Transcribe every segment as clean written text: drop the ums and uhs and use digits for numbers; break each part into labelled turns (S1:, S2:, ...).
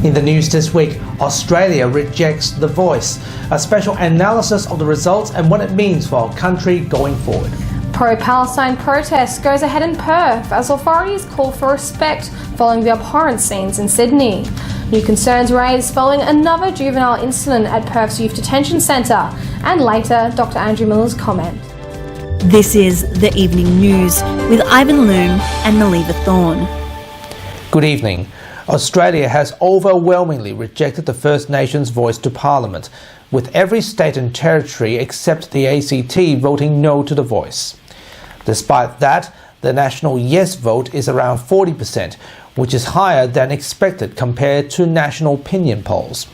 S1: In the news this week, Australia rejects The Voice, a special analysis of the results and what it means for our country going forward.
S2: Pro-Palestine protest goes ahead in Perth as authorities call for respect following the abhorrent scenes in Sydney. New concerns raised following another juvenile incident at Perth's Youth Detention Centre, and later Dr Andrew Miller's comment.
S3: This is The Evening News with Ivan Loom and Maliva Thorne.
S1: Good evening. Australia has overwhelmingly rejected the First Nations voice to Parliament, with every state and territory except the ACT voting no to the voice. Despite that, the national yes vote is around 40%, which is higher than expected compared to national opinion polls.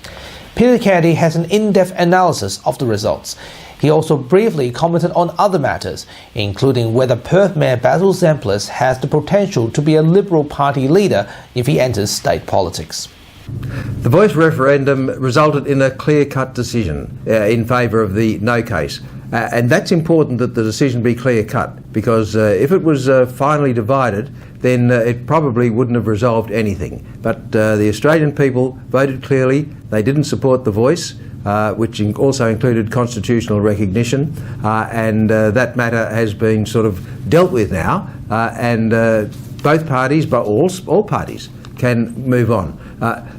S1: Peter Kennedy has an in-depth analysis of the results. He also briefly commented on other matters, including whether Perth Mayor Basil has the potential to be a Liberal Party leader if he enters state politics.
S4: The Voice referendum resulted in a clear-cut decision in favour of the no case. And that's important that the decision be clear-cut, because if it was finally divided, then it probably wouldn't have resolved anything. But the Australian people voted clearly. They didn't support The Voice, which also included constitutional recognition, and that matter has been sort of dealt with now, and both parties, but all parties, can move on.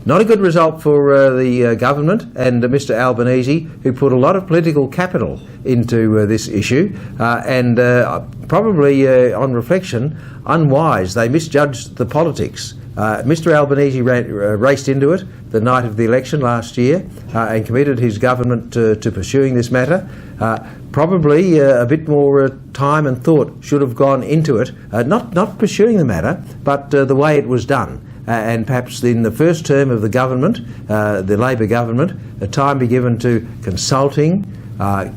S4: Not a good result for the government and Mr Albanese, who put a lot of political capital into this issue, and probably, on reflection, unwise. They misjudged the politics. Mr Albanese raced into it the night of the election last year and committed his government to pursuing this matter. Probably a bit more time and thought should have gone into it, not pursuing the matter, but the way it was done. And perhaps in the first term of the government, the Labor government, time be given to consulting,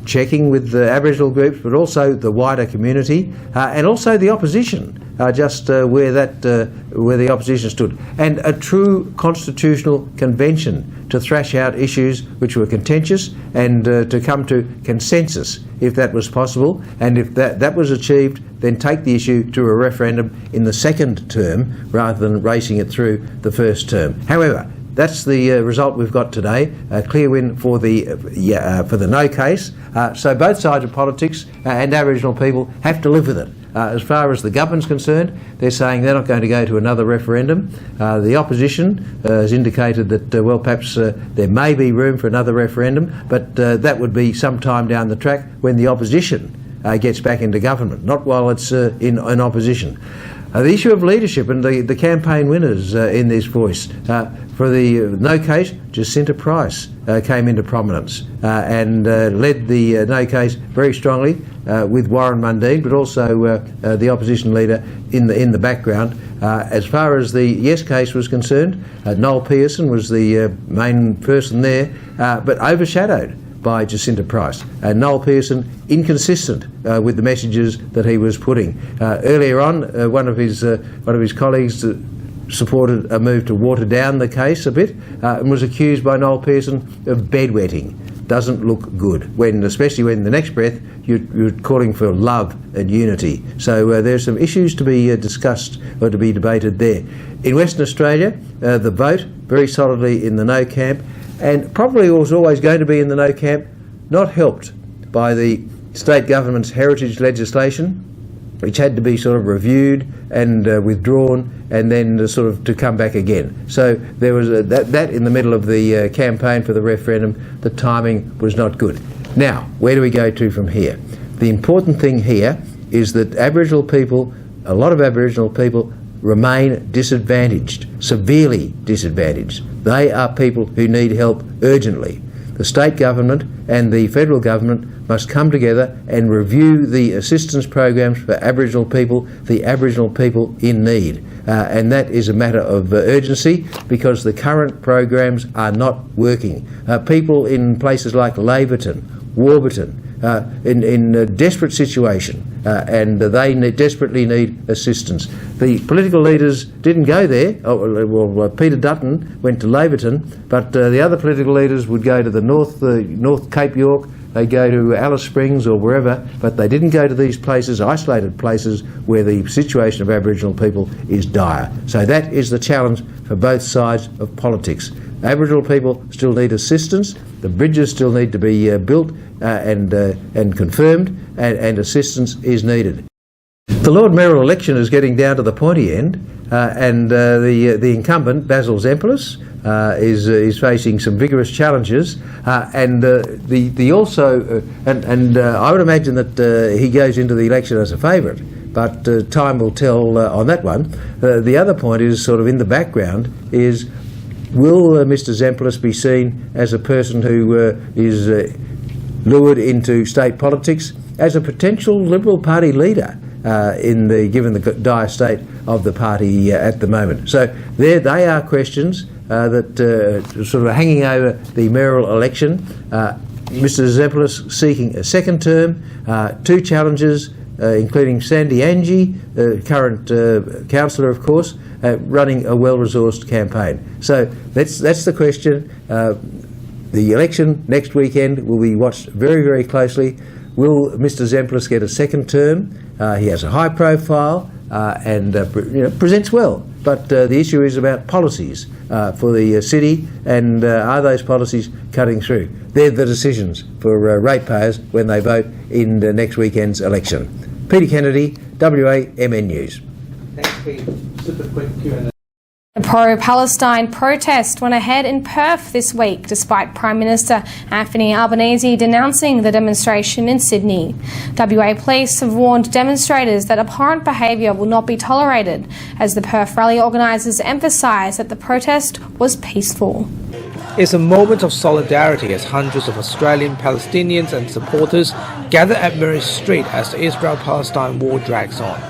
S4: checking with the Aboriginal groups, but also the wider community, and also the opposition, just where the opposition stood, and a true constitutional convention to thrash out issues which were contentious and to come to consensus if that was possible, and if that was achieved, then take the issue to a referendum in the second term rather than racing it through the first term. However, that's the result we've got today, a clear win for the no case. So both sides of politics and Aboriginal people have to live with it. As far as the government's concerned, they're saying they're not going to go to another referendum. The opposition has indicated that, well, perhaps there may be room for another referendum, but that would be some time down the track when the opposition gets back into government, not while it's in opposition. The issue of leadership and the campaign winners in this voice. For the no case, Jacinta Price came into prominence and led the no case very strongly with Warren Mundine, but also the opposition leader in the background. As far as the yes case was concerned, Noel Pearson was the main person there, but overshadowed by Jacinta Price. Noel Pearson inconsistent with the messages that he was putting. Earlier on, one of his colleagues supported a move to water down the case a bit and was accused by Noel Pearson of bedwetting. Doesn't look good, especially when in the next breath you're calling for love and unity. So there's some issues to be discussed or to be debated there. In Western Australia, the vote very solidly in the no camp, and probably was always going to be in the no camp, not helped by the state government's heritage legislation, which had to be sort of reviewed and withdrawn and then sort of to come back again. So there was that in the middle of the campaign for the referendum. The timing was not good. Now, where do we go to from here? The important thing here is that Aboriginal people, a lot of Aboriginal people, remain disadvantaged, severely disadvantaged. They are people who need help urgently. The state government and the federal government must come together and review the assistance programs for Aboriginal people, the Aboriginal people in need. And that is a matter of urgency, because the current programs are not working. People in places like Laverton, Warburton, in a desperate situation, and they desperately need assistance. The political leaders didn't go there. Well, Peter Dutton went to Laverton, but the other political leaders would go to the North Cape York. They go to Alice Springs or wherever, but they didn't go to these places, isolated places, where the situation of Aboriginal people is dire. So that is the challenge for both sides of politics. Aboriginal people still need assistance, the bridges still need to be built and confirmed, and assistance is needed. The Lord Mayoral election is getting down to the pointy end, and the incumbent, Basil is facing some vigorous challenges, and I would imagine that he goes into the election as a favourite, but time will tell on that one. The other point is sort of in the background is, will Mr Zemplis be seen as a person who is lured into state politics as a potential Liberal Party leader given the dire state of the party at the moment? So they are questions that sort of hanging over the mayoral election. Mr Zemplis seeking a second term, two challenges, including Sandy Angie, current councillor of course, running a well-resourced campaign. So that's the question. The election next weekend will be watched very, very closely. Will Mr Zemplis get a second term? He has a high profile and presents well. But the issue is about policies for the city, and are those policies cutting through? They're the decisions for ratepayers when they vote in next weekend's election. Peter Kennedy, WA MN News.
S1: Thanks, Pete. Super quick Q&A.
S2: The pro-Palestine protest went ahead in Perth this week, despite Prime Minister Anthony Albanese denouncing the demonstration in Sydney. WA Police have warned demonstrators that abhorrent behaviour will not be tolerated, as the Perth rally organisers emphasised that the protest was peaceful.
S1: It's a moment of solidarity as hundreds of Australian Palestinians and supporters gather at Murray Street as the Israel-Palestine war drags on.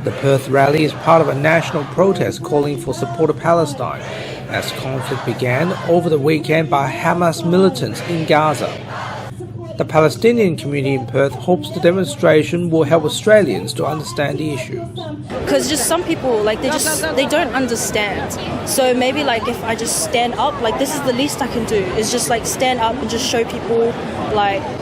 S1: The Perth rally is part of a national protest calling for support of Palestine as conflict began over the weekend by Hamas militants in Gaza. The Palestinian community in Perth hopes the demonstration will help Australians to understand the issues.
S5: Because just some people, they don't understand. So maybe if I just stand up, this is the least I can do, is just stand up and just show people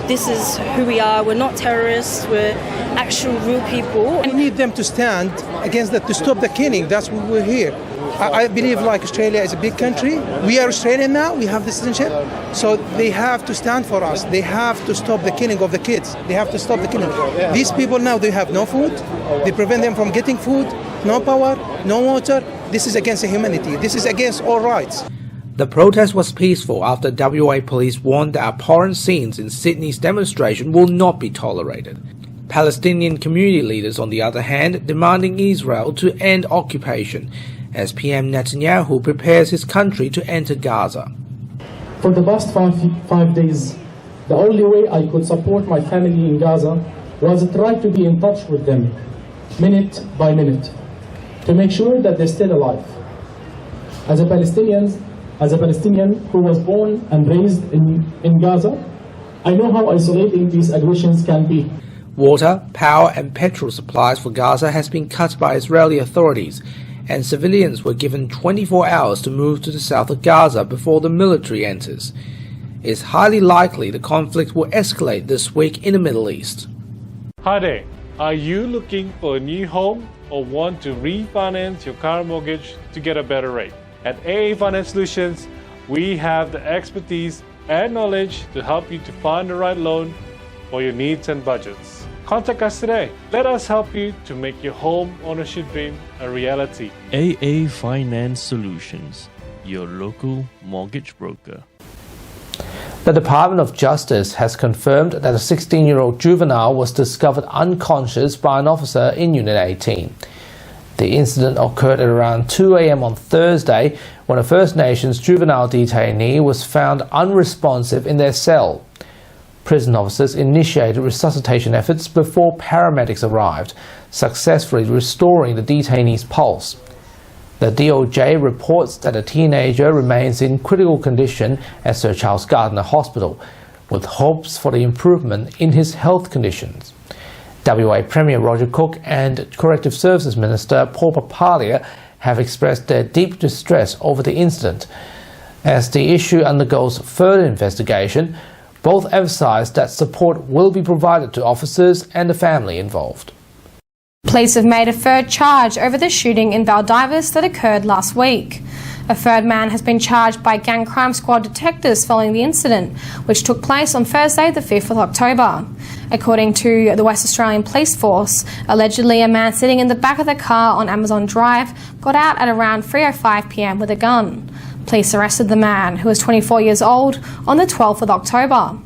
S5: this is who we are. We're not terrorists, we're actual real people.
S6: We need them to stand against that, to stop the killing. That's why we're here. I believe Australia is a big country. We are Australian now, we have the citizenship. So they have to stand for us. They have to stop the killing of the kids. They have to stop the killing. These people now, they have no food. They prevent them from getting food, no power, no water. This is against humanity. This is against all rights.
S1: The protest was peaceful after WA Police warned that abhorrent scenes in Sydney's demonstration will not be tolerated. Palestinian community leaders, on the other hand, demanding Israel to end occupation as PM Netanyahu prepares his country to enter Gaza.
S7: For the past five days, the only way I could support my family in Gaza was to try to be in touch with them, minute by minute, to make sure that they're still alive. As a Palestinian who was born and raised in Gaza, I know how isolating these aggressions can be.
S1: Water, power and petrol supplies for Gaza has been cut by Israeli authorities, and civilians were given 24 hours to move to the south of Gaza before the military enters. It's highly likely the conflict will escalate this week in the Middle East.
S8: Hi there. Are you looking for a new home or want to refinance your car mortgage to get a better rate? At AA Finance Solutions, we have the expertise and knowledge to help you to find the right loan for your needs and budgets. Contact us today. Let us help you to make your home ownership dream a reality.
S9: AA Finance Solutions, your local mortgage broker.
S1: The Department of Justice has confirmed that a 16-year-old juvenile was discovered unconscious by an officer in Unit 18. The incident occurred at around 2 a.m. on Thursday when a First Nations juvenile detainee was found unresponsive in their cell. Prison officers initiated resuscitation efforts before paramedics arrived, successfully restoring the detainee's pulse. The DOJ reports that the teenager remains in critical condition at Sir Charles Gardner Hospital. with hopes for the improvement in his health conditions. WA Premier Roger Cook and Corrective Services Minister Pro-Palestine have expressed their deep distress over the incident. As the issue undergoes further investigation, both emphasised that support will be provided to officers and the family involved.
S2: Police have made a third charge over the shooting in Baldivis that occurred last week. A third man has been charged by gang crime squad detectives following the incident, which took place on Thursday the 5th of October. According to the West Australian Police Force, allegedly a man sitting in the back of the car on Amazon Drive got out at around 3:05 p.m. with a gun. Police arrested the man, who was 24 years old, on the 12th of October.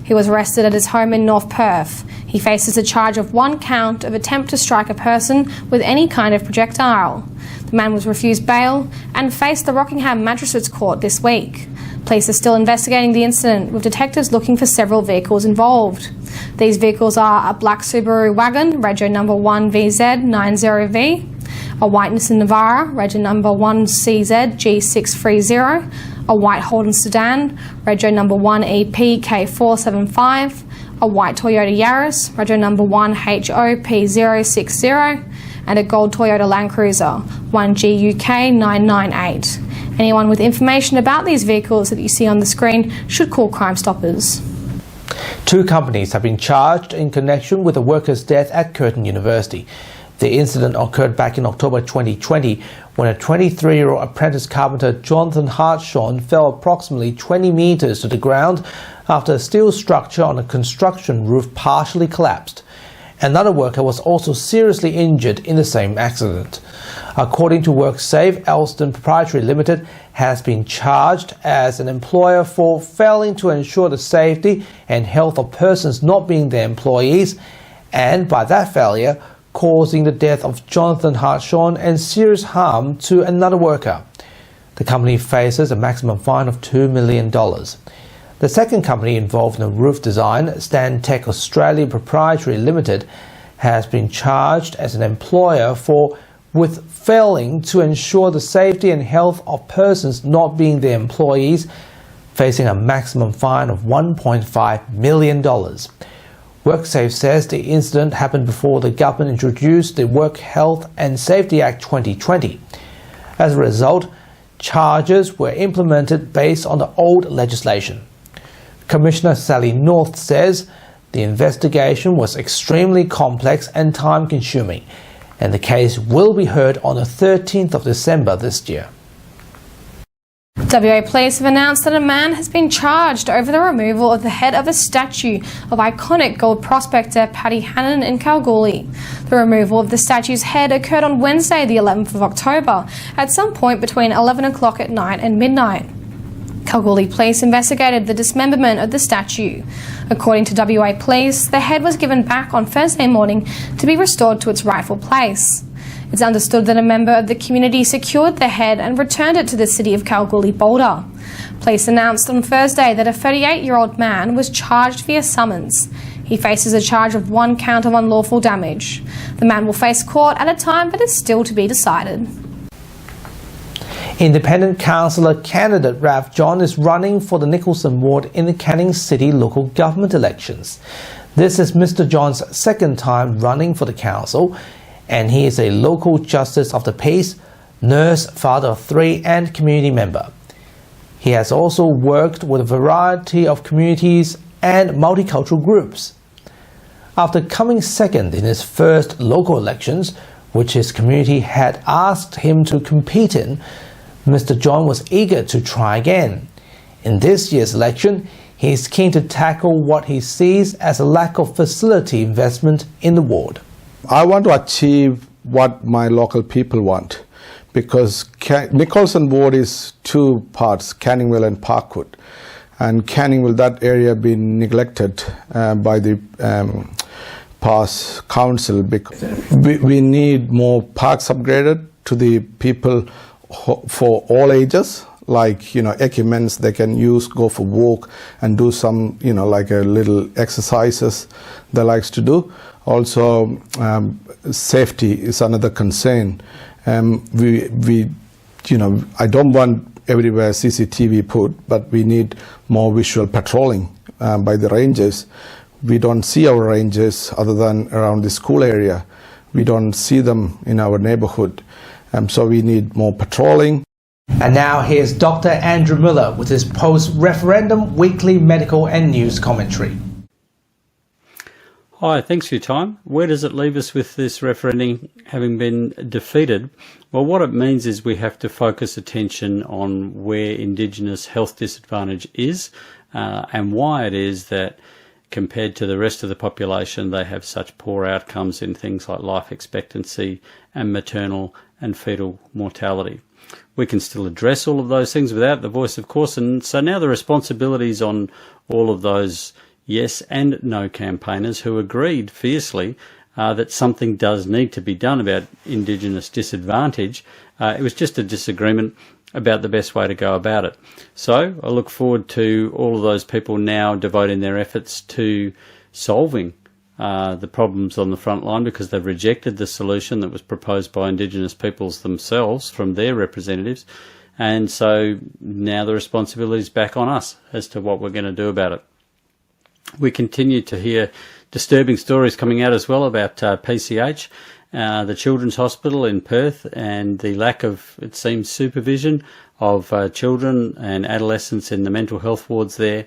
S2: He was arrested at his home in North Perth. He faces a charge of 1 count of attempt to strike a person with any kind of projectile. The man was refused bail and faced the Rockingham Magistrates Court this week. Police are still investigating the incident, with detectives looking for several vehicles involved. These vehicles are a black Subaru wagon, rego number 1VZ90V, a white Nissan Navara, rego number 1CZG630, a white Holden sedan, rego number 1EPK475, a white Toyota Yaris, rego number 1HOP060, and a gold Toyota Land Cruiser, 1GUK998. Anyone with information about these vehicles that you see on the screen should call Crime Stoppers.
S1: 2 companies have been charged in connection with a worker's death at Curtin University. The incident occurred back in October 2020 when a 23-year-old apprentice carpenter Jonathan Hartshorn fell approximately 20 metres to the ground after a steel structure on a construction roof partially collapsed. Another worker was also seriously injured in the same accident. According to WorkSafe, Elston Proprietary Limited has been charged as an employer for failing to ensure the safety and health of persons not being their employees, and by that failure, causing the death of Jonathan Hartshorn and serious harm to another worker. The company faces a maximum fine of $2 million. The second company involved in the roof design, Stantec Australia Proprietary Limited, has been charged as an employer with failing to ensure the safety and health of persons not being their employees, facing a maximum fine of $1.5 million. WorkSafe says the incident happened before the government introduced the Work Health and Safety Act 2020. As a result, charges were implemented based on the old legislation. Commissioner Sally North says the investigation was extremely complex and time-consuming, and the case will be heard on the 13th of December this year.
S2: WA Police have announced that a man has been charged over the removal of the head of a statue of iconic gold prospector Paddy Hannon in Kalgoorlie. The removal of the statue's head occurred on Wednesday the 11th of October at some point between 11 o'clock at night and midnight. Kalgoorlie Police investigated the dismemberment of the statue. According to WA Police, the head was given back on Thursday morning to be restored to its rightful place. It's understood that a member of the community secured the head and returned it to the city of Kalgoorlie-Boulder. Police announced on Thursday that a 38-year-old man was charged via summons. He faces a charge of 1 count of unlawful damage. The man will face court at a time that is still to be decided.
S1: Independent councillor candidate Rav John is running for the Nicholson ward in the Canning City local government elections. This is Mr. John's second time running for the council, and he is a local justice of the peace, nurse, father of 3 and community member. He has also worked with a variety of communities and multicultural groups. After coming second in his first local elections, which his community had asked him to compete in, Mr. John was eager to try again. In this year's election, he is keen to tackle what he sees as a lack of facility investment in the ward.
S10: I want to achieve what my local people want, because Nicholson ward is 2 parts, Canningville and Parkwood. And Canningville, that area been neglected by the past council. Because we need more parks upgraded to the people for all ages, like, equipments they can use, go for walk and do some, like a little exercises they likes to do. Also, safety is another concern. I don't want everywhere CCTV put, but we need more visual patrolling by the rangers. We don't see our rangers other than around the school area. We don't see them in our neighborhood. So we need more patrolling.
S1: And now here's Dr. Andrew Miller with his post-referendum weekly medical and news commentary.
S11: Hi, thanks for your time. Where does it leave us with this referendum having been defeated? Well, what it means is we have to focus attention on where Indigenous health disadvantage is and why it is that compared to the rest of the population, they have such poor outcomes in things like life expectancy and maternal and fetal mortality. We can still address all of those things without the voice, of course, and so now the responsibilities on all of those yes and no campaigners who agreed fiercely that something does need to be done about Indigenous disadvantage. It was just a disagreement about the best way to go about it. So I look forward to all of those people now devoting their efforts to solving the problems on the front line, because they've rejected the solution that was proposed by Indigenous peoples themselves from their representatives. And so now the responsibility is back on us as to what we're going to do about it. We continue to hear disturbing stories coming out as well about PCH, the Children's Hospital in Perth, and the lack of, it seems, supervision of children and adolescents in the mental health wards there.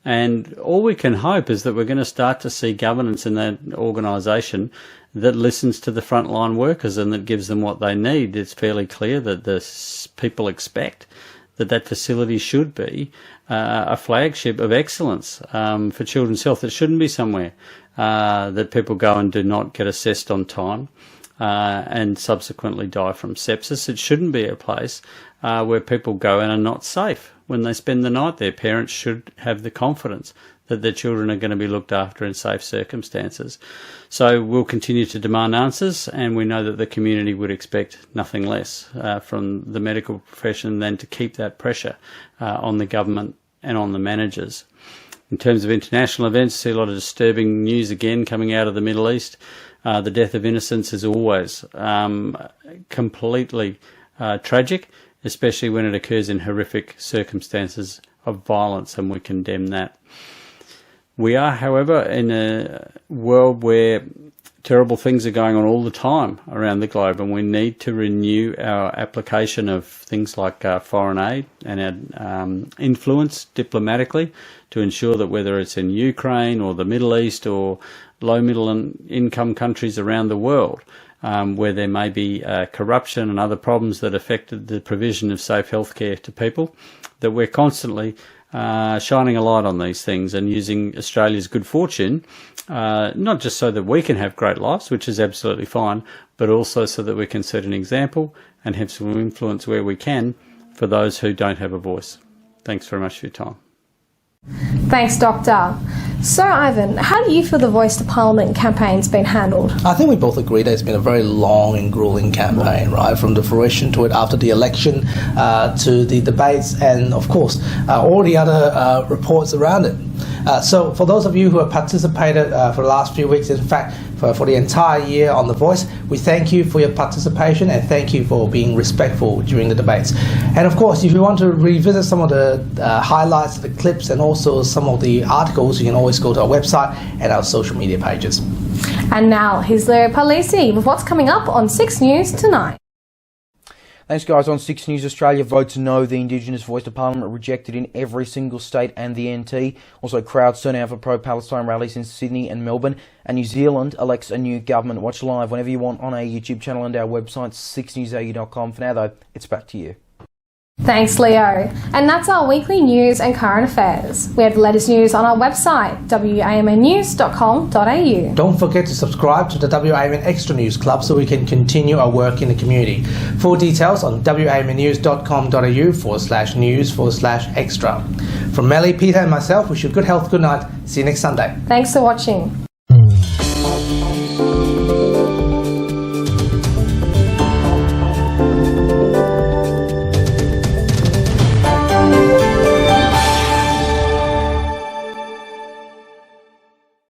S11: And all we can hope is that we're going to start to see governance in that organisation that listens to the frontline workers and that gives them what they need. It's fairly clear that the people expect that facility should be a flagship of excellence for children's health. It shouldn't be somewhere that people go and do not get assessed on time and subsequently die from sepsis. It shouldn't be a place where people go and are not safe when they spend the night there. Parents should have the confidence that their children are going to be looked after in safe circumstances. So we'll continue to demand answers, and we know that the community would expect nothing less from the medical profession than to keep that pressure on the government and on the managers. In terms of international events, see a lot of disturbing news again coming out of the Middle East. The death of innocents is always completely tragic, especially when it occurs in horrific circumstances of violence, and we condemn that. We are, however, in a world where terrible things are going on all the time around the globe, and we need to renew our application of things like foreign aid and our influence diplomatically to ensure that whether it's in Ukraine or the Middle East or low middle income countries around the world, where there may be corruption and other problems that affected the provision of safe healthcare to people, that we're constantly shining a light on these things and using Australia's good fortune, not just so that we can have great lives, which is absolutely fine, but also so that we can set an example and have some influence where we can for those who don't have a voice. Thanks very much for your time.
S2: Thanks, Doctor. So, Ivan, how do you feel the Voice to Parliament campaign's been handled?
S1: I think we both agree that it's been a very long and grueling campaign, right? From the fruition to it after the election, to the debates, and of course, all the other reports around it. So for those of you who have participated for the last few weeks, in fact, for the entire year on The Voice, we thank you for your participation and thank you for being respectful during the debates. And of course, if you want to revisit some of the highlights, the clips, and also some of the articles, you can always go to our website and our social media pages.
S2: And now, here's Israel and Palatine with what's coming up on 6 News tonight.
S12: Thanks, guys. On 6 News, Australia votes no. The Indigenous Voice to Parliament rejected in every single state and the NT. Also, crowds turn out for pro-Palestine rallies in Sydney and Melbourne. And New Zealand elects a new government. Watch live whenever you want on our YouTube channel and our website, 6newsau.com. For now, though, it's back to you.
S2: Thanks, Leo. And that's our weekly news and current affairs. We have the latest news on our website, wamnnews.com.au.
S1: Don't forget to subscribe to the WAMN Extra News Club so we can continue our work in the community. Full details on wamnnews.com.au/news/extra. From Melly, Peter and myself, wish you good health, good night. See you next Sunday.
S2: Thanks for watching.